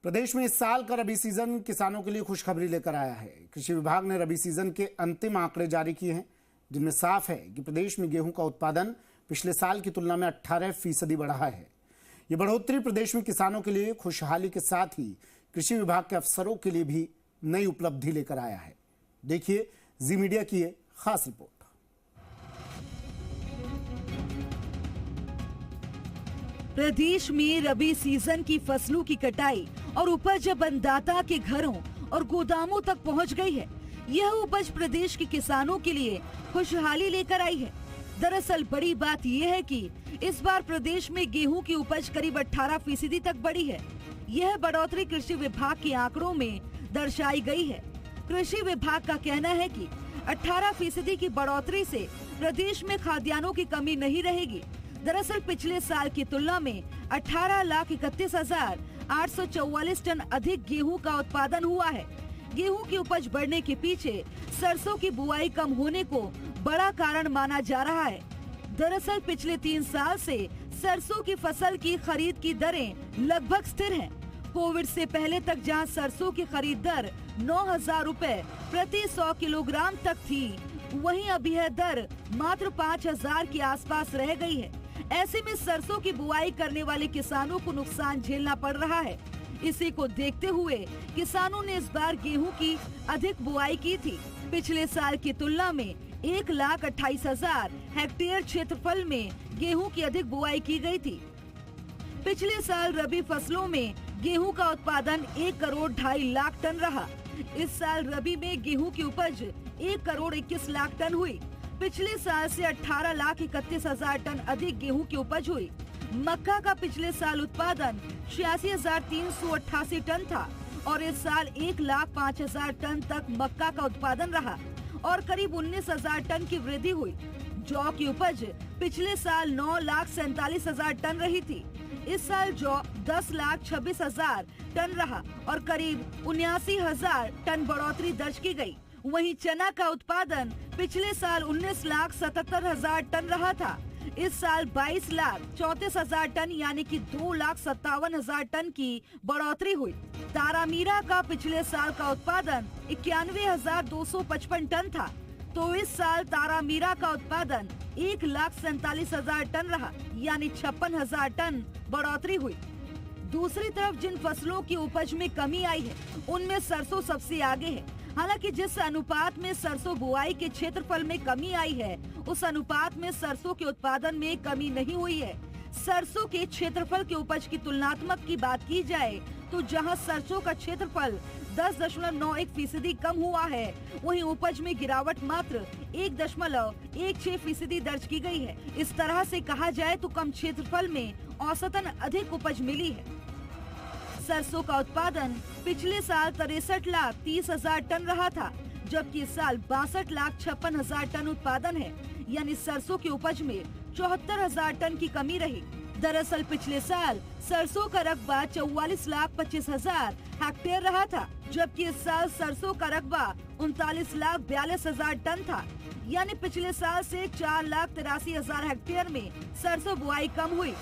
प्रदेश में इस साल का रबी सीजन किसानों के लिए खुशखबरी लेकर आया है। कृषि विभाग ने रबी सीजन के अंतिम आंकड़े जारी किए हैं, जिनमें साफ है कि प्रदेश में गेहूं का उत्पादन पिछले साल की तुलना में 18% बढ़ा है। ये बढ़ोतरी प्रदेश में किसानों के लिए खुशहाली के साथ ही कृषि विभाग के अफसरों के लिए भी नई उपलब्धि लेकर आया है। देखिए जी मीडिया की ये खास रिपोर्ट। प्रदेश में रबी सीजन की फसलों की कटाई और उपज अन्नदाता के घरों और गोदामों तक पहुंच गई है। यह उपज प्रदेश के किसानों के लिए खुशहाली लेकर आई है। दरअसल बड़ी बात यह है कि इस बार प्रदेश में गेहूं की उपज करीब 18% तक बढ़ी है। यह बढ़ोतरी कृषि विभाग के आंकड़ों में दर्शाई गई है। कृषि विभाग का कहना है कि 18% की बढ़ोतरी से प्रदेश में खाद्यान्नों की कमी नहीं रहेगी। दरअसल पिछले साल की तुलना में 18,31,844 टन अधिक गेहूं का उत्पादन हुआ है। गेहूं की उपज बढ़ने के पीछे सरसों की बुआई कम होने को बड़ा कारण माना जा रहा है। दरअसल पिछले 3 साल से सरसों की फसल की खरीद की दरें लगभग स्थिर हैं। कोविड से पहले तक जहां सरसों की खरीद दर 9,000 रुपए प्रति 100 किलोग्राम तक थी, वहीं अब यह दर मात्र 5,000 के आसपास रह गई है। ऐसे में सरसों की बुआई करने वाले किसानों को नुकसान झेलना पड़ रहा है। इसी को देखते हुए किसानों ने इस बार गेहूं की अधिक बुआई की थी। पिछले साल की तुलना में 1,28,000 हेक्टेयर क्षेत्रफल में गेहूं की अधिक बुआई की गई थी। पिछले साल रबी फसलों में गेहूं का उत्पादन 1,02,50,000 लाख टन रहा। इस साल रबी में गेहूं की उपज 1,21,00,000 लाख टन हुई। पिछले साल से 18,31,000 टन अधिक गेहूं की उपज हुई। मक्का का पिछले साल उत्पादन 86,388 टन था और इस साल 1,05,000 टन तक मक्का का उत्पादन रहा और करीब 19,000 टन की वृद्धि हुई। जौ की उपज पिछले साल 9,47,000 टन रही थी। इस साल जौ 10,26,000 टन रहा और करीब 79,000 टन बढ़ोतरी दर्ज की गई। वहीं चना का उत्पादन पिछले साल 19,77,000 टन रहा था। इस साल 22,34,000 टन यानी कि 2,57,000 टन की बढ़ोतरी हुई। तारामीरा का पिछले साल का उत्पादन 91,255 टन था, तो इस साल तारामीरा का उत्पादन 1,47,000 टन रहा, यानी 56,000 टन बढ़ोतरी हुई। दूसरी तरफ जिन फसलों की उपज में कमी आई है, उनमें सरसों सबसे आगे है। हालांकि जिस अनुपात में सरसों बुआई के क्षेत्रफल में कमी आई है, उस अनुपात में सरसों के उत्पादन में कमी नहीं हुई है। सरसों के क्षेत्रफल के उपज की तुलनात्मक की बात की जाए तो जहां सरसों का क्षेत्रफल 10.91% कम हुआ है, वहीं उपज में गिरावट मात्र 1.16% दर्ज की गई है। इस तरह से कहा जाए तो कम क्षेत्रफल में औसतन अधिक उपज मिली है। सरसों का उत्पादन पिछले साल 63,30,000 टन रहा था, जबकि इस साल 62,56,000 टन उत्पादन है, यानी सरसों की उपज में 74,000 टन की कमी रही। दरअसल पिछले साल सरसों का रकबा 44,25,000 हेक्टेयर रहा था, जबकि इस साल सरसों का रकबा 39,42,000 टन था, यानी पिछले साल से 4,83,000 हेक्टेयर में सरसों बुआई कम हुई।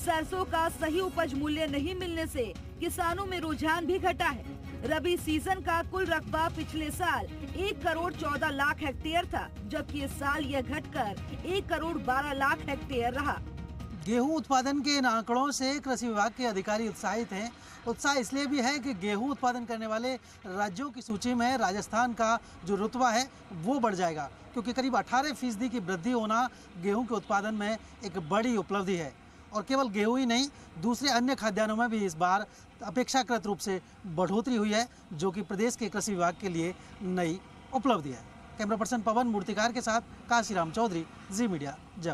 सरसों का सही उपज मूल्य नहीं मिलने से किसानों में रुझान भी घटा है। रबी सीजन का कुल रकबा पिछले साल 1,14,00,000 हेक्टेयर था, जबकि इस साल यह घटकर 1,12,00,000 हेक्टेयर रहा। गेहूं उत्पादन के इन आंकड़ों से कृषि विभाग के अधिकारी उत्साहित हैं। उत्साह इसलिए भी है कि गेहूं उत्पादन करने वाले राज्यों की सूची में राजस्थान का जो रुतबा है वो बढ़ जाएगा, क्योंकि करीब 18% की वृद्धि होना गेहूं के उत्पादन में एक बड़ी उपलब्धि है। और केवल गेहूं ही नहीं, दूसरे अन्य खाद्यान्नों में भी इस बार अपेक्षाकृत रूप से बढ़ोतरी हुई है, जो कि प्रदेश के कृषि विभाग के लिए नई उपलब्धि है। कैमरा पर्सन पवन मूर्तिकार के साथ काशीराम चौधरी, जी मीडिया, जयपुर।